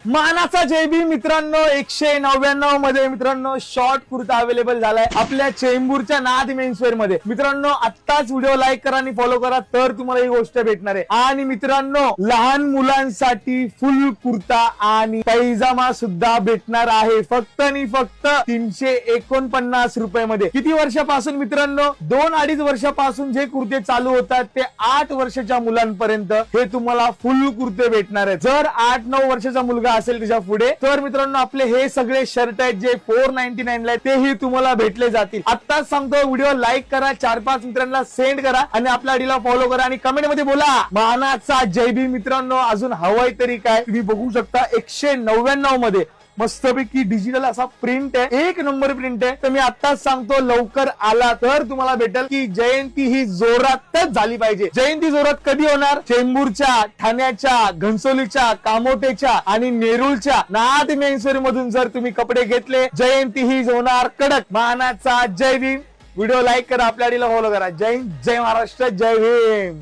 मानाचा जय भीम मित्रांनो, 199 मध्ये मित्रांनो शॉर्ट कुर्ता अवेलेबल झालाय आपल्या चेंबूरच्या नाद मेन्सवेअर मध्ये. मित्रांनो आत्ताच व्हिडिओ लाईक करा आणि फॉलो करा तर तुम्हाला ही गोष्ट भेटणार आहे. आणि मित्रांनो लहान मुलांसाठी फुल कुर्ता आणि पैजामा सुद्धा भेटणार आहे फक्त आणि फक्त 349 रुपये मध्ये. किती वर्षापासून मित्रांनो? 2-2.5 वर्षापासून जे कुर्ते चालू होतात ते 8 वर्षाच्या मुलांपर्यंत हे तुम्हाला फुल कुर्ते भेटणार आहेत. जर 8-9 वर्षाचा मुलगा असेल त्याच्या पुढे तर मित्रांनो आपले हे सगळे शर्ट आहेत जे 499 ला तेही तुम्हाला भेटले जातील. आत्ताच सांगतो व्हिडिओ लाईक करा, 4-5 मित्रांना सेंड करा आणि आपल्या आयडीला फॉलो करा आणि कमेंट मध्ये बोला मानाचा जय भीम. मित्रांनो अजून हवाय तरी काय, तुम्ही बघू शकता 199 मध्ये मस्तपैकी डिजिटल असा प्रिंट आहे, 1 नंबर प्रिंट आहे. तर मी आत्ताच सांगतो लवकर आला तर तुम्हाला भेटेल की जयंती ही जोरातच झाली पाहिजे. जयंती जोरात कधी होणार? चेंबूरच्या, ठाण्याच्या, घनसोलीच्या, कामोठेच्या आणि नेरूळच्या नाद मेन्सवेअर मधून जर तुम्ही कपडे घेतले जयंती ही होणार कडक. मानाचा जय भीम. व्हिडिओ लाईक करा, आपल्या आयडीला फॉलो करा. जय हिंद, जय महाराष्ट्र, जय भीम.